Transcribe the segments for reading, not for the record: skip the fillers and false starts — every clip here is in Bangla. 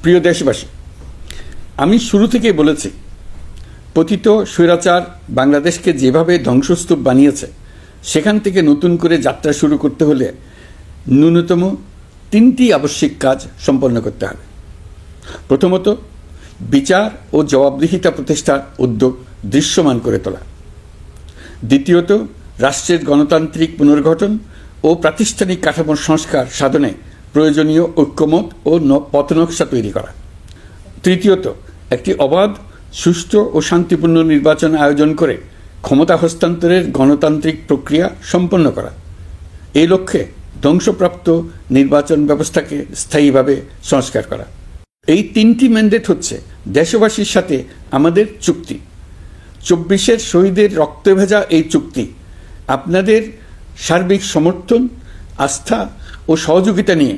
প্রিয় দেশবাসী, আমি শুরু থেকেই বলেছি, পতিত স্বৈরাচার বাংলাদেশকে যেভাবে ধ্বংসস্তূপ বানিয়েছে, সেখান থেকে নতুন করে যাত্রা শুরু করতে হলে ন্যূনতম 3টি আবশ্যিক কাজ সম্পন্ন করতে হবে। প্রথমত, বিচার ও জবাবদিহিতা প্রতিষ্ঠার উদ্যোগ দৃশ্যমান করে তোলা। দ্বিতীয়ত, রাষ্ট্রের গণতান্ত্রিক পুনর্গঠন ও প্রাতিষ্ঠানিক কাঠামোর সংস্কার সাধনে প্রয়োজনীয় ঐক্যমত ও পথনকশা তৈরি করা। তৃতীয়ত, একটি অবাধ, সুষ্ঠু ও শান্তিপূর্ণ নির্বাচন আয়োজন করে ক্ষমতা হস্তান্তরের গণতান্ত্রিক প্রক্রিয়া সম্পন্ন করা। এই লক্ষ্যে ধ্বংসপ্রাপ্ত নির্বাচন ব্যবস্থাকে স্থায়ীভাবে সংস্কার করা। এই 3টি ম্যান্ডেট হচ্ছে দেশবাসীর সাথে আমাদের চুক্তি। 24-এর শহীদের রক্তে ভেজা এই চুক্তি আপনাদের সার্বিক সমর্থন, আস্থা ও সহযোগিতা নিয়ে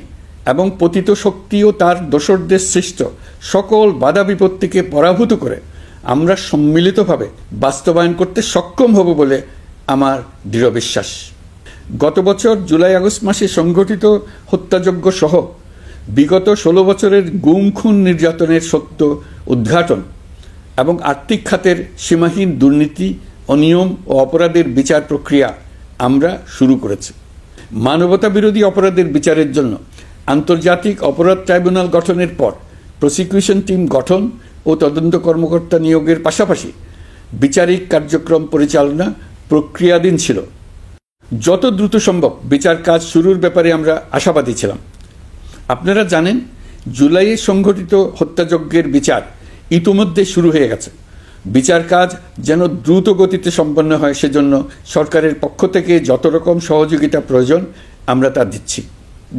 এবং পতিত শক্তি ও তার দোসরদের সৃষ্ট সকল বাধা বিপত্তিকে পরাভূত করে আমরা সম্মিলিতভাবে বাস্তবায়ন করতে সক্ষম হব বলে আমার দৃঢ় বিশ্বাস। গত বছর জুলাই-আগস্ট মাসে সংঘটিত হত্যাযজ্ঞ সহ বিগত 16 বছরের গুম খুন নির্যাতনের সত্য উদ্ঘাটন এবং আর্থিক খাতের সীমাহীন দুর্নীতি, অনিয়ম ও অপরাধের বিচার প্রক্রিয়া আমরা শুরু করেছি। মানবতা বিরোধী অপরাধের বিচারের জন্য আন্তর্জাতিক অপরাধ ট্রাইব্যুনাল গঠনের পর প্রসিকিউশন টিম গঠন ও তদন্ত কর্মকর্তা নিয়োগের পাশাপাশি বিচারিক কার্যক্রম পরিচালনা প্রক্রিয়াধীন ছিল। যত দ্রুত সম্ভব বিচার কাজ শুরুর ব্যাপারে আমরা আশাবাদী ছিলাম। আপনারা জানেন, জুলাইয়ে সংঘটিত হত্যাযজ্ঞের বিচার ইতোমধ্যে শুরু হয়ে গেছে। বিচার কাজ যেন দ্রুত গতিতে সম্পন্ন হয়, সেজন্য সরকারের পক্ষ থেকে যত রকম সহযোগিতা প্রয়োজন আমরা তা দিচ্ছি।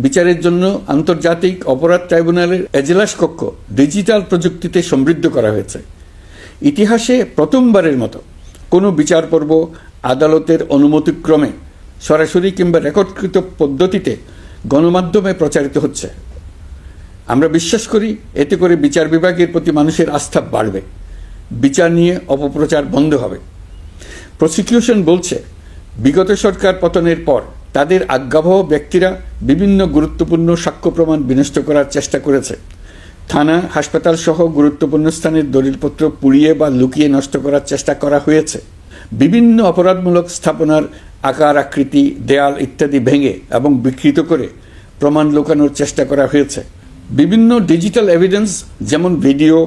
বিচারের জন্য আন্তর্জাতিক অপরাধ ট্রাইব্যুনালের এজলাস কক্ষ ডিজিটাল প্রযুক্তিতে সমৃদ্ধ করা হয়েছে। ইতিহাসে প্রথমবারের মতো কোনো বিচার পর্ব আদালতের অনুমতিক্রমে সরাসরি কিংবা রেকর্ডকৃত পদ্ধতিতে গণমাধ্যমে প্রচারিত হচ্ছে। আমরা বিশ্বাস করি এতে করে বিচার বিভাগের প্রতি মানুষের আস্থা বাড়বে, বিচার নিয়ে অপপ্রচার বন্ধ হবে। প্রসিকিউশন বলছে, বিগত সরকার পতনের পর তাদের আজ্ঞাবহ ব্যক্তিরা বিভিন্ন গুরুত্বপূর্ণ সাক্ষ্য প্রমাণ বিনষ্ট করার চেষ্টা করেছে। থানা, হাসপাতাল সহ গুরুত্বপূর্ণ স্থানের দলিলপত্র পুড়িয়ে বা লুকিয়ে নষ্ট করার চেষ্টা করা হয়েছে। বিভিন্ন অপরাধমূলক স্থাপনার আকার, আকৃতি, দেয়াল ইত্যাদি ভেঙে এবং বিকৃত করে প্রমাণ লুকানোর চেষ্টা করা হয়েছে। বিভিন্ন ডিজিটাল এভিডেন্স যেমন ভিডিও,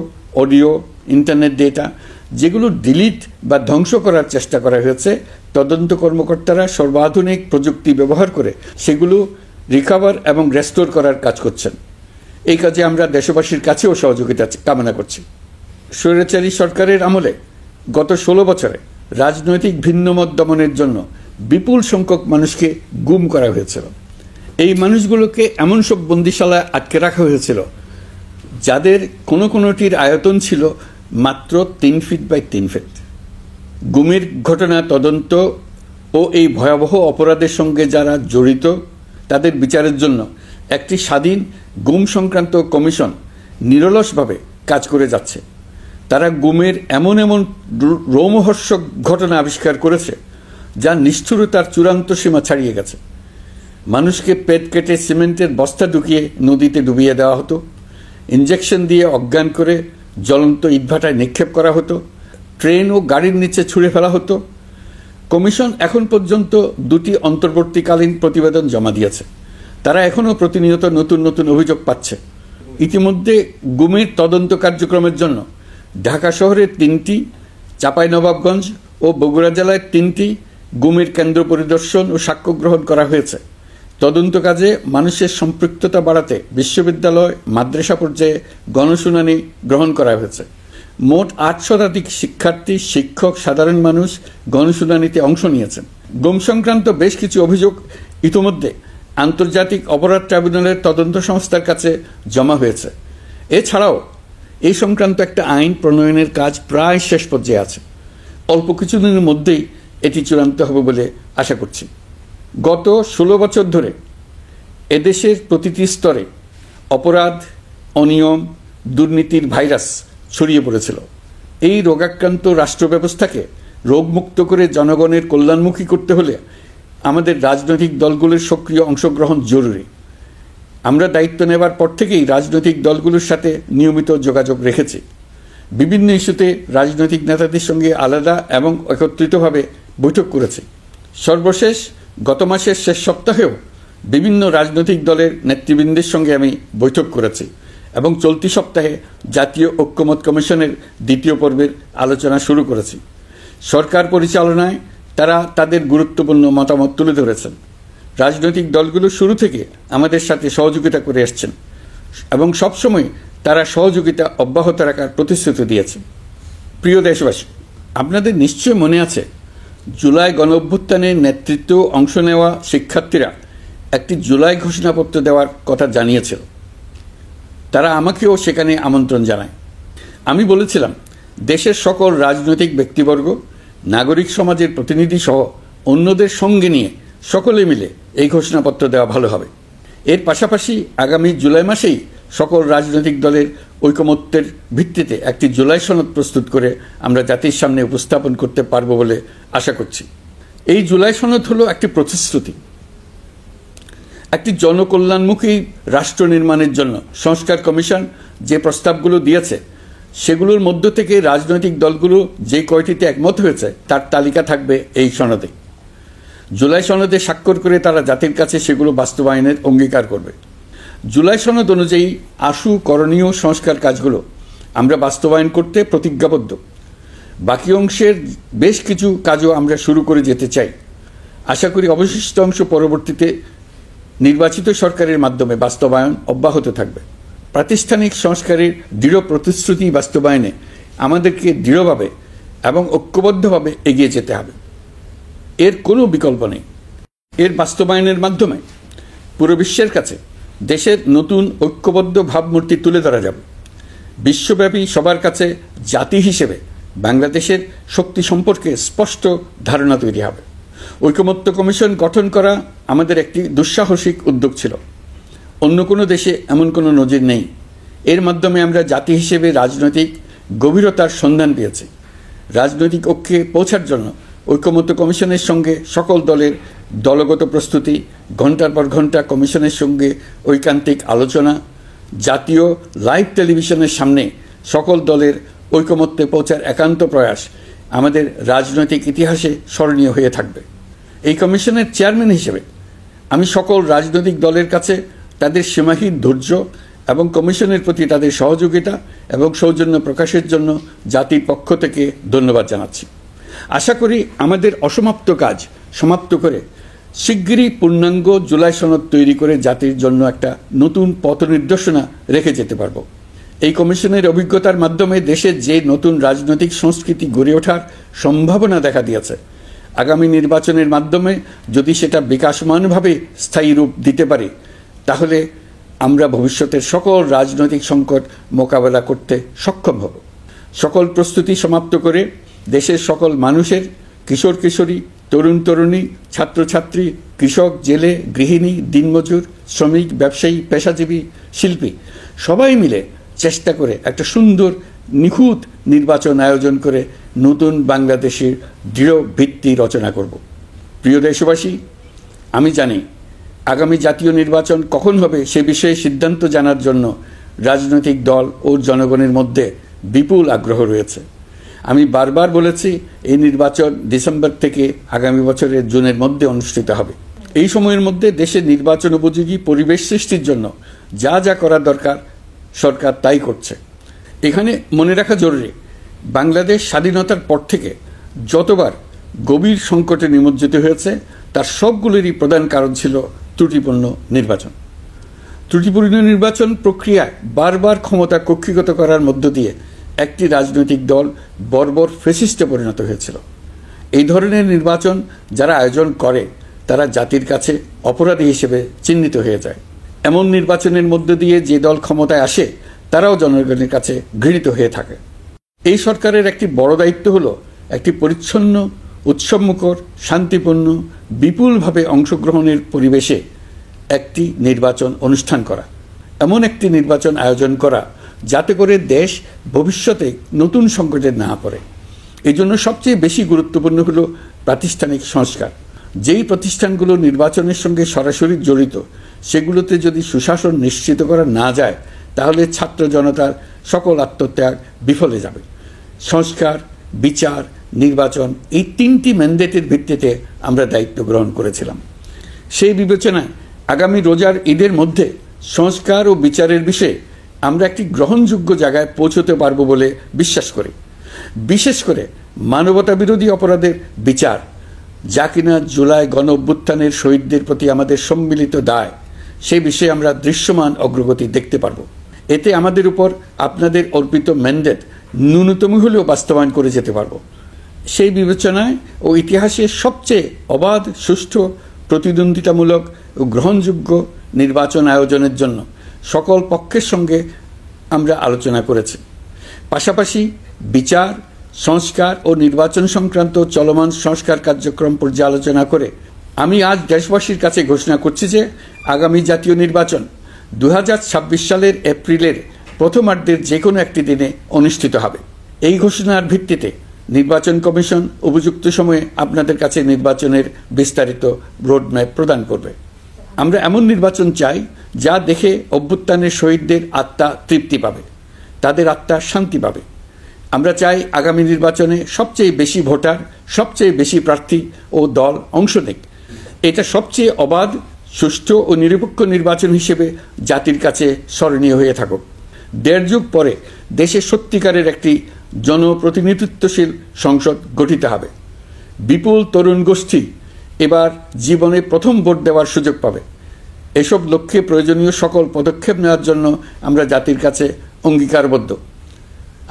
অডিও, ইন্টারনেট ডেটা, যেগুলো ডিলিট বা ধ্বংস করার চেষ্টা করা হয়েছে, তদন্ত কর্মকর্তারা সর্বাধুনিক প্রযুক্তি ব্যবহার করে সেগুলো রিকভার এবং রেস্টোর করার কাজ করছেন। এই কাজে আমরা দেশবাসীর কাছেও সহযোগিতা কামনা করছি। স্বৈরাচারী সরকারের আমলে গত 16 বছরে রাজনৈতিক ভিন্নমত দমনের জন্য বিপুল সংখ্যক মানুষকে গুম করা হয়েছিল। এই মানুষগুলোকে এমন সব বন্দিশালায় আটকে রাখা হয়েছিল যাদের কোনোটির আয়তন ছিল মাত্র 3 ফিট বাই 3 ফিট। গুমের ঘটনা তদন্ত ও এই ভয়াবহ অপরাধের সঙ্গে যারা জড়িত তাদের বিচারের জন্য একটি স্বাধীন গুম সংক্রান্ত কমিশন নিরলসভাবে কাজ করে যাচ্ছে। তারা গুমের এমন রোমহর্ষক ঘটনা আবিষ্কার করেছে যা নিষ্ঠুরতার চূড়ান্ত সীমা ছাড়িয়ে গেছে। মানুষকে পেট কেটে সিমেন্টের বস্তা ঢুকিয়ে নদীতে ডুবিয়ে দেওয়া হতো, ইঞ্জেকশন দিয়ে অজ্ঞান করে জ্বলন্ত ইটভাটায় নিক্ষেপ করা হতো, ট্রেন ও গাড়ির নিচে ছুঁড়ে ফেলা হতো। কমিশন এখন পর্যন্ত 2টি অন্তর্বর্তীকালীন প্রতিবেদন জমা দিয়েছে। তারা এখনও প্রতিনিয়ত নতুন অভিযোগ পাচ্ছে। ইতিমধ্যে গুমের তদন্ত কার্যক্রমের জন্য ঢাকা শহরে 3টি, চাঁপাইনবাবগঞ্জ ও বগুড়া জেলায় 3টি গুমের কেন্দ্র পরিদর্শন ও সাক্ষ্য গ্রহণ করা হয়েছে। তদন্ত কাজে মানুষের সম্পৃক্ততা বাড়াতে বিশ্ববিদ্যালয়, মাদ্রাসা পর্যায়ে গণশুনানি গ্রহণ করা হয়েছে। মোট 8 শতাধিক শিক্ষার্থী, শিক্ষক, সাধারণ মানুষ গণশুনানিতে অংশ নিয়েছেন। গুম সংক্রান্ত বেশ কিছু অভিযোগ ইতিমধ্যে আন্তর্জাতিক অপরাধ ট্রাইব্যুনালের তদন্ত সংস্থার কাছে জমা হয়েছে। এছাড়াও এই সংক্রান্ত একটা আইন প্রণয়নের কাজ প্রায় শেষ পর্যায়ে আছে। অল্প কিছুদিনের মধ্যেই এটি চূড়ান্ত হবে বলে আশা করছি। গত 16 বছর ধরে এদেশের প্রতিটি স্তরে অপরাধ, অনিয়ম, দুর্নীতির ভাইরাস ছড়িয়ে পড়েছিল। এই রোগাক্রান্ত রাষ্ট্র ব্যবস্থাকে রোগমুক্ত করে জনগণের কল্যাণমুখী করতে হলে আমাদের রাজনৈতিক দলগুলোর সক্রিয় অংশগ্রহণ জরুরি। আমরা দায়িত্ব নেবার পর থেকেই রাজনৈতিক দলগুলোর সাথে নিয়মিত যোগাযোগ রেখেছি। বিভিন্ন ইস্যুতে রাজনৈতিক নেতাদের সঙ্গে আলাদা এবং একত্রিতভাবে বৈঠক করেছি। সর্বশেষ গত মাসের শেষ সপ্তাহেও বিভিন্ন রাজনৈতিক দলের নেতৃবৃন্দের সঙ্গে আমি বৈঠক করেছি এবং চলতি সপ্তাহে জাতীয় ঐক্যমত্য কমিশনের দ্বিতীয় পর্বের আলোচনা শুরু করেছি। সরকার পরিচালনায় তারা তাদের গুরুত্বপূর্ণ মতামত তুলে ধরেছেন। রাজনৈতিক দলগুলো শুরু থেকে আমাদের সাথে সহযোগিতা করে আসছেন এবং সবসময় তারা সহযোগিতা অব্যাহত রাখার প্রতিশ্রুতি দিয়েছে। প্রিয় দেশবাসী, আপনাদের নিশ্চয় মনে আছে জুলাই গণঅভ্যুত্থানের নেতৃত্ব অংশ নেওয়া শিক্ষার্থীরা একটি জুলাই ঘোষণাপত্র দেওয়ার কথা জানিয়েছিল। তারা আমাকেও সেখানে আমন্ত্রণ জানায়। আমি বলেছিলাম দেশের সকল রাজনৈতিক ব্যক্তিবর্গ, নাগরিক সমাজের প্রতিনিধি সহ অন্যদের সঙ্গে নিয়ে সকলে মিলে এই ঘোষণাপত্র দেওয়া ভালো হবে। এর পাশাপাশি আগামী জুলাই মাসেই সকল রাজনৈতিক দলের ঐকমত্যের ভিত্তিতে একটি জুলাই সনদ প্রস্তুত করে আমরা জাতির সামনে উপস্থাপন করতে পারব বলে আশা করছি। এই জুলাই সনদ হলো একটি প্রতিশ্রুতি, একটি জনকল্যাণমুখী রাষ্ট্র নির্মাণের জন্য সংস্কার কমিশন যে প্রস্তাবগুলো দিয়েছে সেগুলোর মধ্য থেকে রাজনৈতিক দলগুলো যে কয়টিতে একমত হয়েছে তার তালিকা থাকবে এই সনদে। জুলাই সনদে স্বাক্ষর করে তারা জাতির কাছে সেগুলো বাস্তবায়নের অঙ্গীকার করবে। জুলাই সনদ অনুযায়ী আশু করণীয় সংস্কার কাজগুলো আমরা বাস্তবায়ন করতে প্রতিজ্ঞাবদ্ধ। বাকি অংশের বেশ কিছু কাজও আমরা শুরু করে যেতে চাই। আশা করি অবশিষ্ট অংশ পরবর্তীতে নির্বাচিত সরকারের মাধ্যমে বাস্তবায়ন অব্যাহত থাকবে। প্রাতিষ্ঠানিক সংস্কারের দৃঢ় প্রতিশ্রুতি বাস্তবায়নে আমাদেরকে দৃঢ়ভাবে এবং ঐক্যবদ্ধভাবে এগিয়ে যেতে হবে। এর কোনো বিকল্প নেই। এর বাস্তবায়নের মাধ্যমে পুরো বিশ্বের কাছে দেশের নতুন ঐক্যবদ্ধ ভাবমূর্তি তুলে ধরা যাবে। বিশ্বব্যাপী সবার কাছে জাতি হিসেবে বাংলাদেশের শক্তি সম্পর্কে স্পষ্ট ধারণা তৈরি হবে। ঐকমত্য কমিশন গঠন করা আমাদের একটি দুঃসাহসিক উদ্যোগ ছিল। অন্য কোনো দেশে এমন কোনো নজির নেই। এর মাধ্যমে আমরা জাতি হিসেবে রাজনৈতিক গভীরতার সন্ধান পেয়েছি। রাজনৈতিক ঐক্যে পৌঁছার জন্য ঐকমত্য কমিশনের সঙ্গে সকল দলের দলগত প্রস্তুতি, ঘণ্টার পর ঘণ্টা কমিশনের সঙ্গে ঐকান্তিক আলোচনা, জাতীয় লাইভ টেলিভিশনের সামনে সকল দলের ঐকমত্যে পৌঁছার একান্ত প্রয়াস আমাদের রাজনৈতিক ইতিহাসে স্মরণীয় হয়ে থাকবে। এই কমিশনের চেয়ারম্যান হিসেবে আমি সকল রাজনৈতিক দলের কাছে তাদের সীমাহীন ধৈর্য এবং কমিশনের প্রতি তাদের সহযোগিতা এবং সৌজন্য প্রকাশের জন্য জাতির পক্ষ থেকে ধন্যবাদ জানাচ্ছি। আশা করি আমাদের অসমাপ্ত কাজ সমাপ্ত করে শিগগিরই পূর্ণাঙ্গ জুলাই সনদ তৈরি করে জাতির জন্য একটা নতুন পথ নির্দেশনা রেখে যেতে পারব। এই কমিশনের অভিজ্ঞতার মাধ্যমে দেশে যে নতুন রাজনৈতিক সংস্কৃতি গড়ে ওঠার সম্ভাবনা দেখা দিয়েছে, আগামী নির্বাচনের মাধ্যমে যদি সেটা বিকাশমানভাবে স্থায়ী রূপ দিতে পারে তাহলে আমরা ভবিষ্যতের সকল রাজনৈতিক সংকট মোকাবেলা করতে সক্ষম হব। সকল প্রস্তুতি সমাপ্ত করে দেশের সকল মানুষের, কিশোর কিশোরী, তরুণ তরুণী, ছাত্রছাত্রী, কৃষক, জেলে, গৃহিণী, দিনমজুর, শ্রমিক, ব্যবসায়ী, পেশাজীবী, শিল্পী সবাই মিলে চেষ্টা করে একটা সুন্দর নিখুঁত নির্বাচন আয়োজন করে নতুন বাংলাদেশের দৃঢ় ভিত্তি রচনা করব। প্রিয় দেশবাসী, আমি জানি আগামী জাতীয় নির্বাচন কখন হবে সে বিষয়ে সিদ্ধান্ত জানার জন্য রাজনৈতিক দল ও জনগণের মধ্যে বিপুল আগ্রহ রয়েছে। আমি বারবার বলেছি এই নির্বাচন ডিসেম্বর থেকে আগামী বছরের জুনের মধ্যে অনুষ্ঠিত হবে। এই সময়ের মধ্যে দেশের নির্বাচন উপযোগী পরিবেশ সৃষ্টির জন্য যা যা করা দরকার সরকার তাই করছে। এখানে মনে রাখা জরুরি, বাংলাদেশ স্বাধীনতার পর থেকে যতবার গভীর সংকটে নিমজ্জিত হয়েছে তার সবগুলোরই প্রধান কারণ ছিল ত্রুটিপূর্ণ নির্বাচন। ত্রুটিপূর্ণ নির্বাচন প্রক্রিয়ায় বারবার ক্ষমতা কক্ষিগত করার মধ্য দিয়ে একটি রাজনৈতিক দল বর্বর ফ্যাসিস্টে পরিণত হয়েছিল। এই ধরনের নির্বাচন যারা আয়োজন করে তারা জাতির কাছে অপরাধী হিসেবে চিহ্নিত হয়ে যায়। এমন নির্বাচনের মধ্য দিয়ে যে দল ক্ষমতায় আসে তারাও জনগণের কাছে ঘৃণিত হয়ে থাকে। এই সরকারের একটি বড় দায়িত্ব হলো একটি পরিচ্ছন্ন, উৎসবমুখর, শান্তিপূর্ণ, বিপুলভাবে অংশগ্রহণের পরিবেশে একটি নির্বাচন অনুষ্ঠান করা, এমন একটি নির্বাচন আয়োজন করা যাতে করে দেশ ভবিষ্যতে নতুন সংকটে না পড়ে। এই জন্য সবচেয়ে বেশি গুরুত্বপূর্ণ হলো প্রাতিষ্ঠানিক সংস্কার। যেই প্রতিষ্ঠানগুলো নির্বাচনের সঙ্গে সরাসরি জড়িত সেগুলোতে যদি সুশাসন নিশ্চিত করা না যায়, তাহলে ছাত্র জনতার সকল আত্মত্যাগ বিফলে যাবে। সংস্কার, বিচার, নির্বাচন, এই 3টি ম্যান্ডেটের ভিত্তিতে আমরা দায়িত্ব গ্রহণ করেছিলাম। সেই বিবেচনায় আগামী রোজার ঈদের মধ্যে সংস্কার ও বিচারের বিষয়ে আমরা একটি গ্রহণযোগ্য জায়গায় পৌঁছতে পারব বলে বিশ্বাস করি। বিশেষ করে মানবতা বিরোধী অপরাধের বিচার, যা কিনা জুলাই গণ অভ্যুত্থানের শহীদদের প্রতি আমাদের সম্মিলিত দায়, সেই বিষয়ে আমরা দৃশ্যমান অগ্রগতি দেখতে পারব। এতে আমাদের উপর আপনাদের অর্পিত ম্যান্ডেট ন্যূনতম হলেও বাস্তবায়ন করে যেতে পারব। সেই বিবেচনায় ও ইতিহাসের সবচেয়ে অবাধ, সুষ্ঠু, প্রতিদ্বন্দ্বিতামূলক ও গ্রহণযোগ্য নির্বাচন আয়োজনের জন্য সকল পক্ষের সঙ্গে আমরা আলোচনা করেছি। পাশাপাশি বিচার, সংস্কার ও নির্বাচন সংক্রান্ত চলমান সংস্কার কার্যক্রম পর্যালোচনা করে আমি আজ দেশবাসীর কাছে ঘোষণা করছি যে আগামী জাতীয় নির্বাচন 2026 সালের এপ্রিলের প্রথমার্ধের যে কোনো একটি দিনে অনুষ্ঠিত হবে। এই ঘোষণার ভিত্তিতে নির্বাচন কমিশন উপযুক্ত সময়ে আপনাদের কাছে নির্বাচনের বিস্তারিত রোডম্যাপ প্রদান করবে। আমরা এমন নির্বাচন চাই যা দেখে অভ্যুত্থানের শহীদদের আত্মা তৃপ্তি পাবে, তাদের আত্মা শান্তি পাবে। আমরা চাই আগামী নির্বাচনে সবচেয়ে বেশি ভোটার, সবচেয়ে বেশি প্রার্থী ও দল অংশ নেক। এটা সবচেয়ে অবাধ, সুষ্ঠু ও নিরপেক্ষ নির্বাচন হিসেবে জাতির কাছে স্মরণীয় হয়ে থাকুক। 1.5 যুগ পরে দেশে সত্যিকারের একটি জনপ্রতিনিধিত্বশীল সংসদ গঠিত হবে। বিপুল তরুণ গোষ্ঠী এবার জীবনে প্রথম ভোট দেওয়ার সুযোগ পাবে। এসব লক্ষ্যে প্রয়োজনীয় সকল পদক্ষেপ নেওয়ার জন্য আমরা জাতির কাছে অঙ্গীকারবদ্ধ।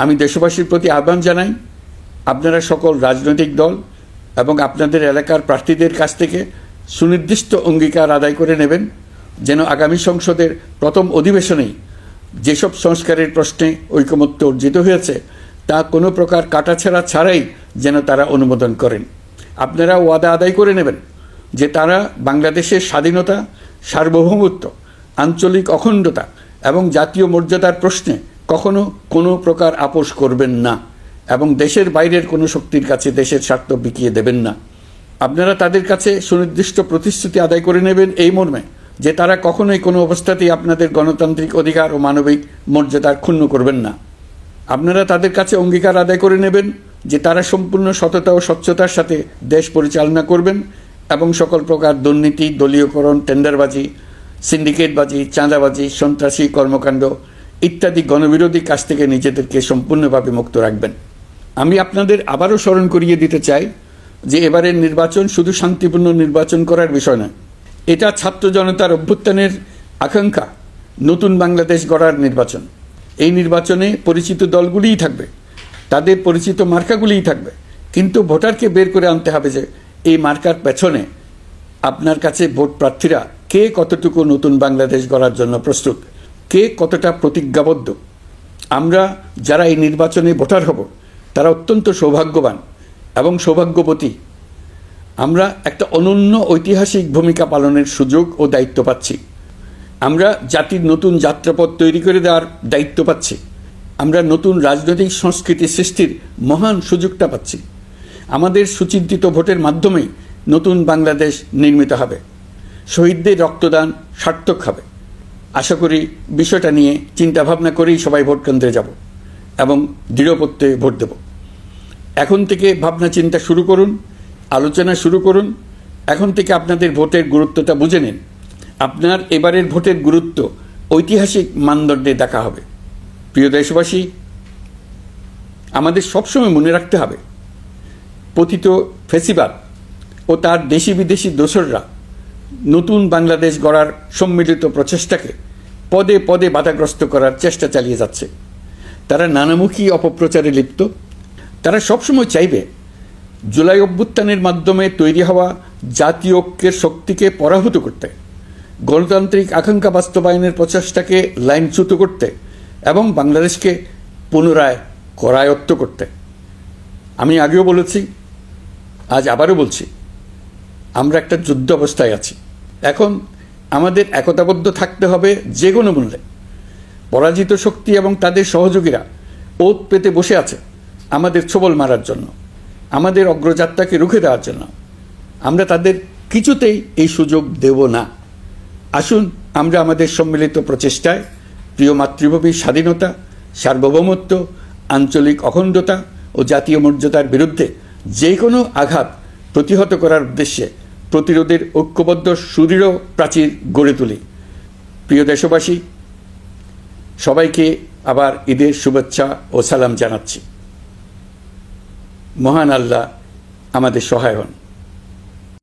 আমি দেশবাসীর প্রতি আহ্বান জানাই, আপনারা সকল রাজনৈতিক দল এবং আপনাদের এলাকার প্রার্থীদের কাছ থেকে সুনির্দিষ্ট অঙ্গীকার আদায় করে নেবেন, যেন আগামী সংসদের প্রথম অধিবেশনেই যেসব সংস্কারের প্রশ্নে ঐকমত্য অর্জিত হয়েছে তা কোনো প্রকার কাটাছেঁড়া ছাড়াই যেন তারা অনুমোদন করেন। আপনারা ওয়াদা আদায় করে নেবেন যে তারা বাংলাদেশের স্বাধীনতা, সার্বভৌমত্ব, আঞ্চলিক অখণ্ডতা এবং জাতীয় মর্যাদার প্রশ্নে কখনো কোনো প্রকার আপোষ করবেন না এবং দেশের বাইরের কোনো শক্তির কাছে দেশের স্বার্থ বিকিয়ে দেবেন না। আপনারা তাদের কাছে সুনির্দিষ্ট প্রতিশ্রুতি আদায় করে নেবেন এই মর্মে যে তারা কখনোই কোনো অবস্থাতেই আপনাদের গণতান্ত্রিক অধিকার ও মানবিক মর্যাদার ক্ষুণ্ণ করবেন না। আপনারা তাদের কাছে অঙ্গীকার আদায় করে নেবেন যে তারা সম্পূর্ণ সততা ও স্বচ্ছতার সাথে দেশ পরিচালনা করবেন এবং সকল প্রকার দুর্নীতি, দলীয়করণ, টেন্ডারবাজি, সিন্ডিকেটবাজি, চাঁদাবাজি, সন্ত্রাসী কর্মকাণ্ড ইত্যাদি গণবিরোধী কাজ থেকে নিজেদেরকে সম্পূর্ণভাবে মুক্ত রাখবেন। আমি আপনাদের আবারও স্মরণ করিয়ে দিতে চাই যে এবারের নির্বাচন শুধু শান্তিপূর্ণ নির্বাচন করার বিষয় নয়, এটা ছাত্র জনতার অভ্যুত্থানের আকাঙ্ক্ষা নতুন বাংলাদেশ গড়ার নির্বাচন। এই নির্বাচনে পরিচিত দলগুলিই থাকবে, তাদের পরিচিত মার্কাগুলিই থাকবে, কিন্তু ভোটারকে বের করে আনতে হবে যে এই মার্কার পেছনে আপনার কাছে ভোট প্রার্থীরা কে কতটুকু নতুন বাংলাদেশ গড়ার জন্য প্রস্তুত, কে কতটা প্রতিজ্ঞাবদ্ধ। আমরা যারা এই নির্বাচনে ভোটার হব তারা অত্যন্ত সৌভাগ্যবান এবং সৌভাগ্যবতী। আমরা একটা অনন্য ঐতিহাসিক ভূমিকা পালনের সুযোগ ও দায়িত্ব পাচ্ছি। আমরা জাতির নতুন যাত্রাপথ তৈরি করে দেওয়ার দায়িত্ব পাচ্ছি। আমরা নতুন রাজনৈতিক সংস্কৃতি সৃষ্টির মহান সুযোগটা পাচ্ছি। আমাদের সুচিন্তিত ভোটের মাধ্যমেই নতুন বাংলাদেশ নির্মিত হবে, শহীদদের রক্তদান সার্থক হবে। আশা করি বিষয়টা নিয়ে চিন্তাভাবনা করেই সবাই ভোট কেন্দ্রে যাব এবং দৃঢ়প্রত্যয়ে ভোট দেব। এখন থেকে ভাবনা চিন্তা শুরু করুন, আলোচনা শুরু করুন। এখন থেকে আপনাদের ভোটের গুরুত্বটা বুঝে নিন। আপনার এবারের ভোটের গুরুত্ব ঐতিহাসিক মানদণ্ডে দেখা হবে। প্রিয় দেশবাসী, আমাদের সবসময় মনে রাখতে হবে পতিত ফ্যাসিবাদ ও তার দেশি বিদেশি দোসররা নতুন বাংলাদেশ গড়ার সম্মিলিত প্রচেষ্টাকে পদে পদে বাধাগ্রস্ত করার চেষ্টা চালিয়ে যাচ্ছে। তারা নানামুখী অপপ্রচারে লিপ্ত। তারা সবসময় চাইবে জুলাই অভ্যুত্থানের মাধ্যমে তৈরি হওয়া জাতীয় ঐক্যের শক্তিকে পরাভূত করতে, গণতান্ত্রিক আকাঙ্ক্ষা বাস্তবায়নের প্রচেষ্টাকে লাইনচ্যুত করতে এবং বাংলাদেশকে পুনরায় করায়ত্ত করতে। আমি আগেও বলেছি, আজ আবারও বলছি, আমরা একটা যুদ্ধ অবস্থায় আছি। এখন আমাদের একতাবদ্ধ থাকতে হবে যে কোনো মূল্যে। পরাজিত শক্তি এবং তাদের সহযোগীরা ওত পেতে বসে আছে আমাদের ছোবল মারার জন্য, আমাদের অগ্রযাত্রাকে রুখে দেওয়ার জন্য। আমরা তাদের কিছুতেই এই সুযোগ দেব না। আসুন আমরা আমাদের সম্মিলিত প্রচেষ্টায় প্রিয় মাতৃভূমির স্বাধীনতা, সার্বভৌমত্ব, আঞ্চলিক অখণ্ডতা ও জাতীয় মর্যাদার বিরুদ্ধে যে কোনো আঘাত প্রতিহত করার উদ্দেশ্যে প্রতিরোধের ঐক্যবদ্ধ সুদৃঢ় প্রাচীর গড়ে তুলি। প্রিয় দেশবাসী, সবাইকে আবার ঈদের শুভেচ্ছা ও সালাম জানাচ্ছি। মহান আল্লাহ আমাদের সহায় হন।